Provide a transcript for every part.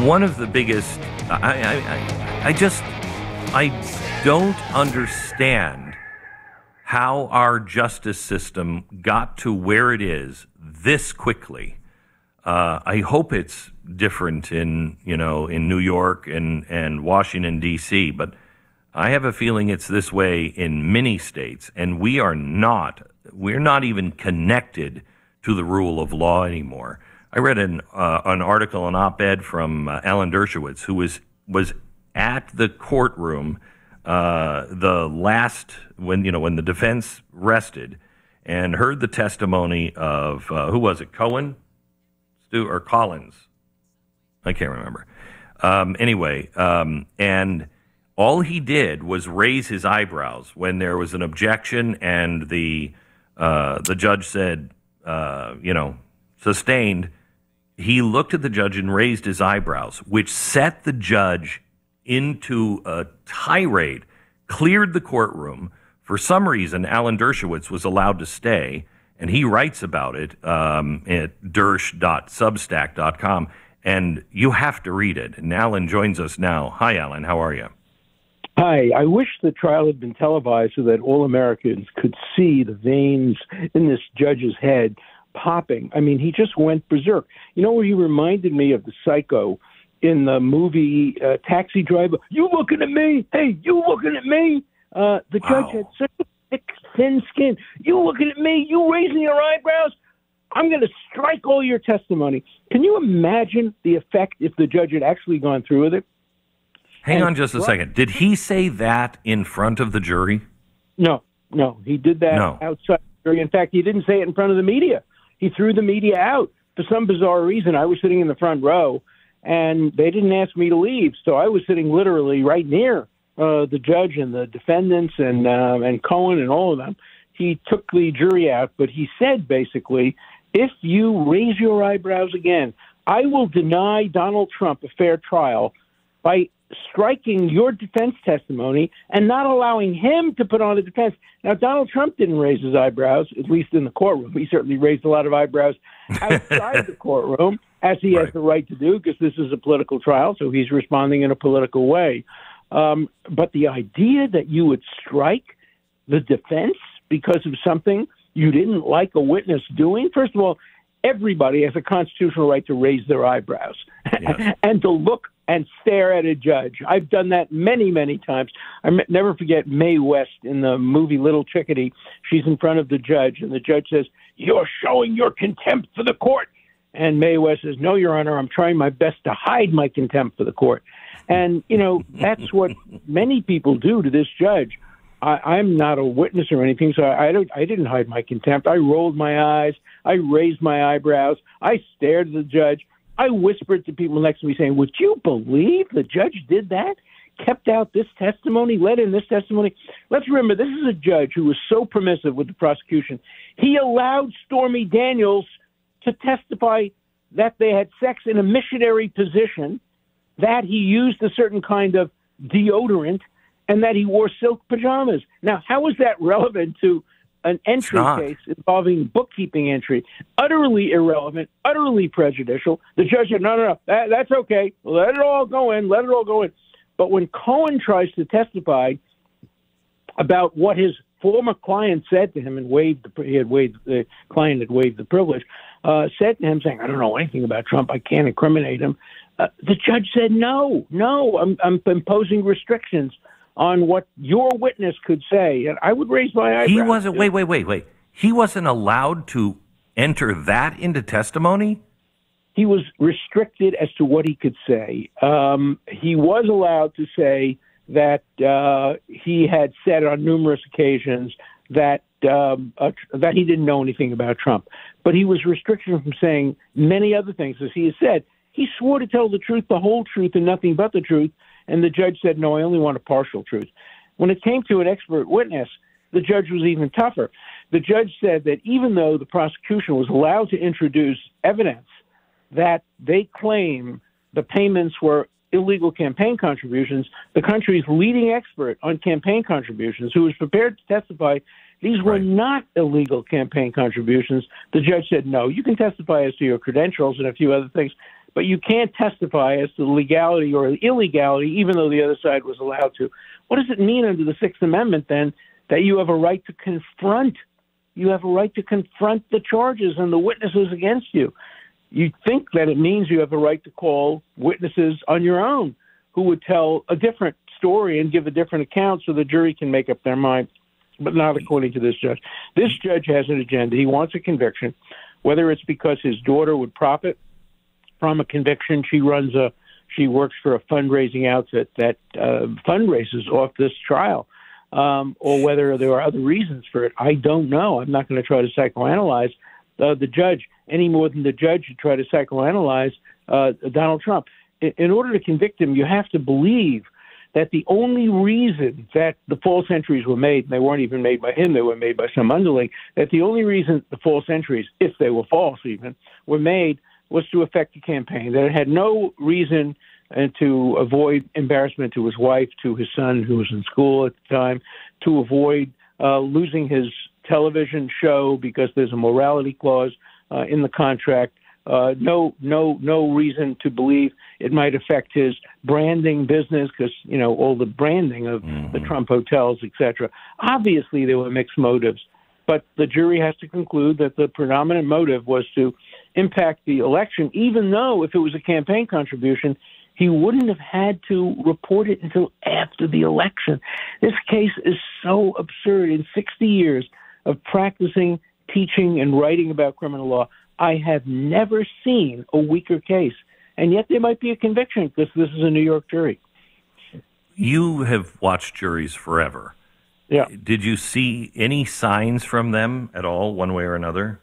one of the biggest, I don't understand how our justice system got to where it is this quickly. I hope it's different in New York and Washington, D.C., but I have a feeling it's this way in many states, and we're not even connected to the rule of law anymore. I read an article, an op-ed from Alan Dershowitz, who was at the courtroom the last when the defense rested and heard the testimony of who was it, Cohen, Stu, or Collins? I can't remember. And all he did was raise his eyebrows when there was an objection, and the judge said, sustained. He looked at the judge and raised his eyebrows, which set the judge into a tirade, cleared the courtroom. For some reason, Alan Dershowitz was allowed to stay, and he writes about it at dersh.substack.com, and you have to read it. And Alan joins us now. Hi, Alan. How are you? Hi. I wish the trial had been televised so that all Americans could see the veins in this judge's head popping. I mean, he just went berserk. You know where he reminded me of the psycho in the movie Taxi Driver? You looking at me? Hey, you looking at me? The judge had such a thick, thin skin. You looking at me? You raising your eyebrows? I'm going to strike all your testimony. Can you imagine the effect if the judge had actually gone through with it? Hang on just a second. Did he say that in front of the jury? No. He did that outside the jury. In fact, he didn't say it in front of the media. He threw the media out. For some bizarre reason, I was sitting in the front row, and they didn't ask me to leave. So I was sitting literally right near the judge and the defendants and Cohen and all of them. He took the jury out, but he said basically, if you raise your eyebrows again, I will deny Donald Trump a fair trial by striking your defense testimony and not allowing him to put on a defense. Now, Donald Trump didn't raise his eyebrows, at least in the courtroom. He certainly raised a lot of eyebrows outside the courtroom, as he has the right to do, because this is a political trial, so he's responding in a political way. But the idea that you would strike the defense because of something you didn't like a witness doing, first of all, everybody has a constitutional right to raise their eyebrows and to look and stare at a judge. I've done that many, many times. Never forget Mae West in the movie Little Chickadee. She's in front of the judge, and the judge says, "You're showing your contempt for the court." And Mae West says, "No, Your Honor, I'm trying my best to hide my contempt for the court." And, that's what many people do to this judge. I'm not a witness or anything, so I didn't hide my contempt. I rolled my eyes. I raised my eyebrows. I stared at the judge. I whispered to people next to me saying, would you believe the judge did that? Kept out this testimony, let in this testimony. Let's remember, this is a judge who was so permissive with the prosecution. He allowed Stormy Daniels to testify that they had sex in a missionary position, that he used a certain kind of deodorant, and that he wore silk pajamas. Now, how is that relevant to an entry case involving bookkeeping entry? Utterly irrelevant, utterly prejudicial. The judge said, no, that's okay. Let it all go in. But when Cohen tries to testify about what his former client said to him and the client had waived the privilege, said to him saying, I don't know anything about Trump. I can't incriminate him. The judge said, no, I'm imposing restrictions on what your witness could say. And I would raise my eyebrows. He wasn't, wait. He wasn't allowed to enter that into testimony? He was restricted as to what he could say. He was allowed to say that he had said on numerous occasions that he didn't know anything about Trump. But he was restricted from saying many other things. As he has said, he swore to tell the truth, the whole truth, and nothing but the truth. And the judge said, no, I only want a partial truth. When it came to an expert witness, the judge was even tougher. The judge said that even though the prosecution was allowed to introduce evidence that they claim the payments were illegal campaign contributions, the country's leading expert on campaign contributions, who was prepared to testify these were not illegal campaign contributions, the judge said, no, you can testify as to your credentials and a few other things, but you can't testify as to the legality or the illegality, even though the other side was allowed to. What does it mean under the Sixth Amendment, then, that you have a right to confront? You have a right to confront the charges and the witnesses against you. You think that it means you have a right to call witnesses on your own who would tell a different story and give a different account so the jury can make up their mind, but not according to this judge. This judge has an agenda. He wants a conviction, whether it's because his daughter would profit from a conviction. She works for a fundraising outfit that fundraises off this trial, or whether there are other reasons for it. I don't know. I'm not going to try to psychoanalyze the judge any more than the judge should try to psychoanalyze Donald Trump. In order to convict him, you have to believe that the only reason that the false entries were made, and they weren't even made by him, they were made by some underling, that the only reason the false entries, if they were false even, were made was to affect the campaign, that it had no reason to avoid embarrassment to his wife, to his son who was in school at the time, to avoid losing his television show because there's a morality clause in the contract. No reason to believe it might affect his branding business because, all the branding of the Trump hotels, etc. Obviously, there were mixed motives, but the jury has to conclude that the predominant motive was to impact the election, even though if it was a campaign contribution, he wouldn't have had to report it until after the election. This case is so absurd. In 60 years of practicing, teaching, and writing about criminal law, I have never seen a weaker case. And yet there might be a conviction because this is a New York jury. You have watched juries forever. Yeah. Did you see any signs from them at all, one way or another?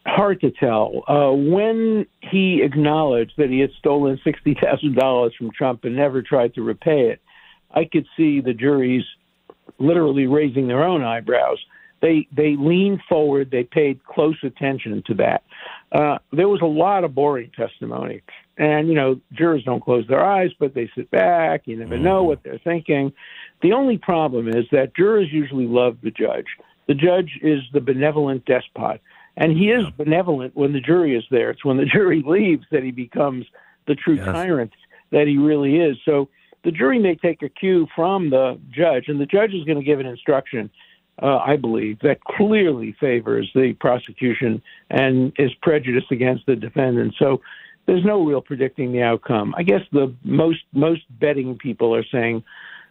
Hard to tell. When he acknowledged that he had stolen $60,000 from Trump and never tried to repay it, I could see the juries literally raising their own eyebrows. They leaned forward. They paid close attention to that. There was a lot of boring testimony. And, jurors don't close their eyes, but they sit back. You never know what they're thinking. The only problem is that jurors usually love the judge. The judge is the benevolent despot. And he is benevolent when the jury is there. It's when the jury leaves that he becomes the true tyrant that he really is. So the jury may take a cue from the judge, and the judge is going to give an instruction, I believe, that clearly favors the prosecution and is prejudiced against the defendant. So there's no real predicting the outcome. I guess the most betting people are saying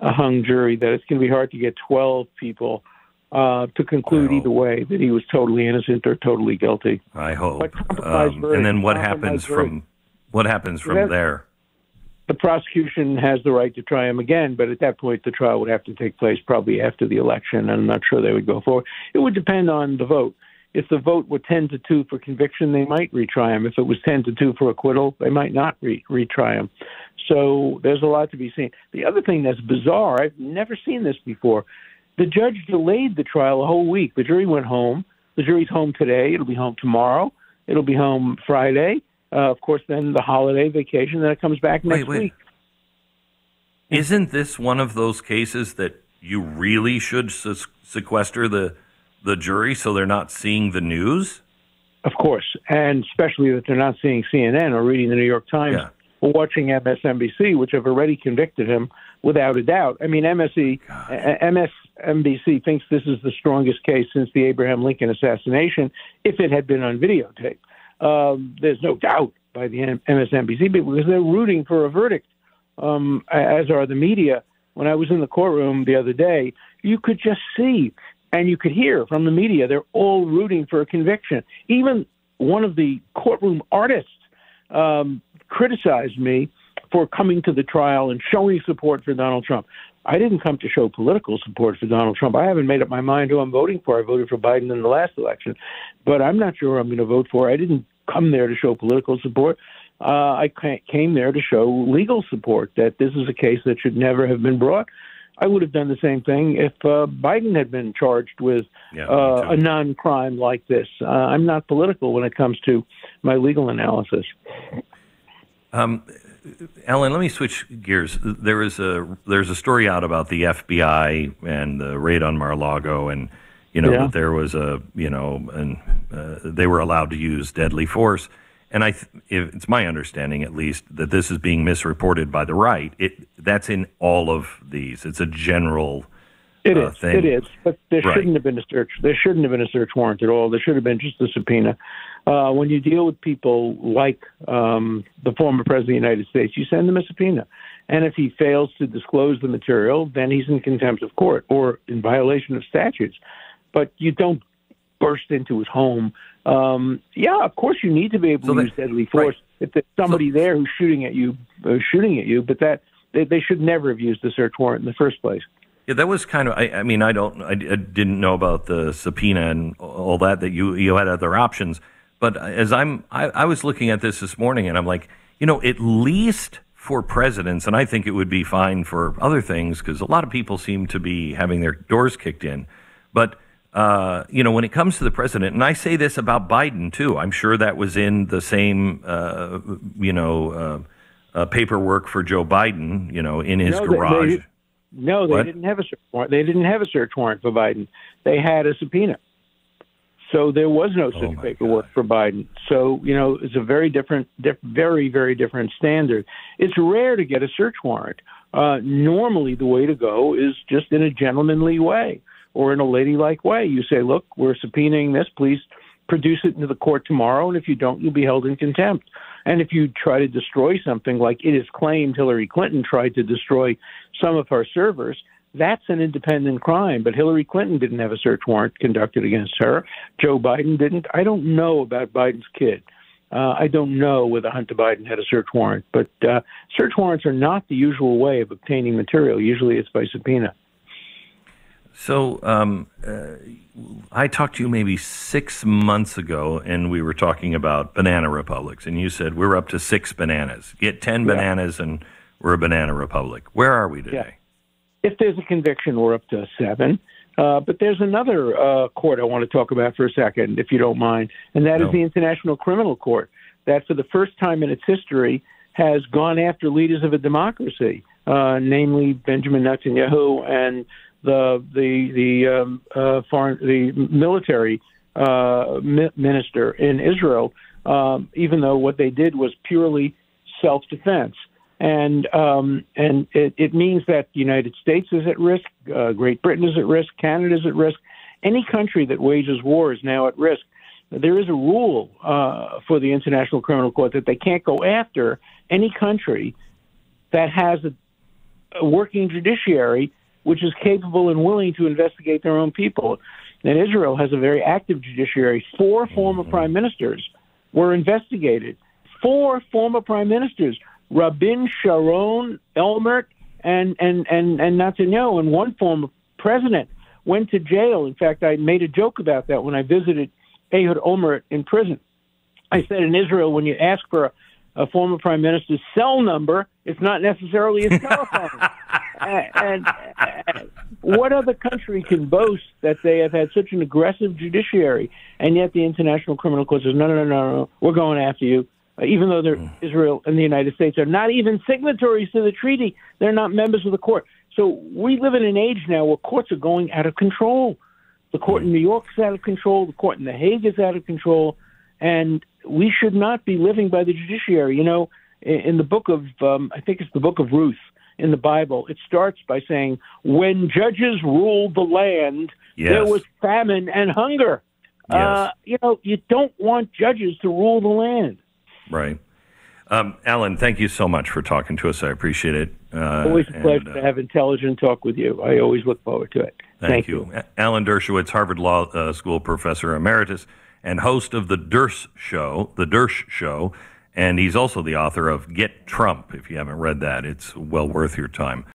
a hung jury, that it's going to be hard to get 12 people to conclude either way that he was totally innocent or totally guilty. I hope. And then what happens from there? The prosecution has the right to try him again, but at that point the trial would have to take place probably after the election, and I'm not sure they would go forward. It would depend on the vote. If the vote were 10-2 for conviction, they might retry him. If it was 10-2 for acquittal, they might not retry him. So there's a lot to be seen. The other thing that's bizarre, I've never seen this before, the judge delayed the trial a whole week. The jury went home. The jury's home today. It'll be home tomorrow. It'll be home Friday. Of course, then the holiday vacation, then it comes back next week. Isn't this one of those cases that you really should sequester the jury so they're not seeing the news? Of course, and especially that they're not seeing CNN or reading the New York Times or watching MSNBC, which have already convicted him without a doubt. I mean, MSNBC thinks this is the strongest case since the Abraham Lincoln assassination, if it had been on videotape. There's no doubt by the MSNBC people because they're rooting for a verdict, as are the media. When I was in the courtroom the other day, you could just see and you could hear from the media, they're all rooting for a conviction. Even one of the courtroom artists criticized me for coming to the trial and showing support for Donald Trump. I didn't come to show political support for Donald Trump. I haven't made up my mind who I'm voting for. I voted for Biden in the last election, but I'm not sure who I'm going to vote for. I didn't come there to show political support. I came there to show legal support, that this is a case that should never have been brought. I would have done the same thing if Biden had been charged with a non-crime like this. I'm not political when it comes to my legal analysis. Alan, let me switch gears. There's a story out about the FBI and the raid on Mar-a-Lago, and that there was they were allowed to use deadly force. and it's my understanding, at least, that this is being misreported by the right. That's in all of these. It's a general thing. It is, but there shouldn't have been a search. There shouldn't have been a search warrant at all. There should have been just a subpoena. When you deal with people like the former president of the United States, you send them a subpoena. And if he fails to disclose the material, then he's in contempt of court or in violation of statutes. But you don't burst into his home. Of course you need to be able to use deadly force if there's somebody there who's shooting at you, but that they should never have used the search warrant in the first place. Yeah, that was kind of. I didn't know about the subpoena and all that you had other options. But as I was looking at this morning, and I'm like, at least for presidents, and I think it would be fine for other things because a lot of people seem to be having their doors kicked in. But when it comes to the president, and I say this about Biden too, I'm sure that was in the same paperwork for Joe Biden, in his garage. They didn't have a search warrant. They didn't have a search warrant for Biden. They had a subpoena. So there was no such paperwork for Biden. So, it's a very different, very, very different standard. It's rare to get a search warrant. Normally, the way to go is just in a gentlemanly way or in a ladylike way. You say, look, we're subpoenaing this. Please produce it into the court tomorrow. And if you don't, you'll be held in contempt. And if you try to destroy something like it is claimed Hillary Clinton tried to destroy some of her servers, that's an independent crime. But Hillary Clinton didn't have a search warrant conducted against her. Joe Biden didn't. I don't know about Biden's kid. I don't know whether Hunter Biden had a search warrant. But search warrants are not the usual way of obtaining material. Usually it's by subpoena. So I talked to you maybe 6 months ago, and we were talking about banana republics. And you said we're up to 6 bananas. Get 10 bananas, and we're a banana republic. Where are we today? Yeah. If there's a conviction, we're up to 7. But there's another court I want to talk about for a second, if you don't mind, and that is the International Criminal Court, that for the first time in its history has gone after leaders of a democracy, namely Benjamin Netanyahu and the military minister in Israel, even though what they did was purely self-defense. And it means that the United States is at risk, Great Britain is at risk, Canada is at risk. Any country that wages war is now at risk. There is a rule for the International Criminal Court that they can't go after any country that has a working judiciary which is capable and willing to investigate their own people. And Israel has a very active judiciary. 4 former prime ministers were investigated. 4 former prime ministers. Rabin, Sharon, Olmert, and Netanyahu, and 1 former president went to jail. In fact, I made a joke about that when I visited Ehud Olmert in prison. I said in Israel, when you ask for a former prime minister's cell number, it's not necessarily his telephone. and what other country can boast that they have had such an aggressive judiciary, and yet the International Criminal Court says, no, we're going after you. Even though Israel and the United States are not even signatories to the treaty, they're not members of the court. So we live in an age now where courts are going out of control. The court in New York is out of control. The court in The Hague is out of control. And we should not be living by the judiciary. In the book of, I think it's the book of Ruth in the Bible, it starts by saying, when judges ruled the land, there was famine and hunger. Yes. You don't want judges to rule the land. Right. Alan, thank you so much for talking to us. I appreciate it. Always a pleasure to have intelligent talk with you. I always look forward to it. Thank you. Alan Dershowitz, Harvard Law School professor emeritus and host of The Dersh Show. And he's also the author of Get Trump. If you haven't read that, it's well worth your time.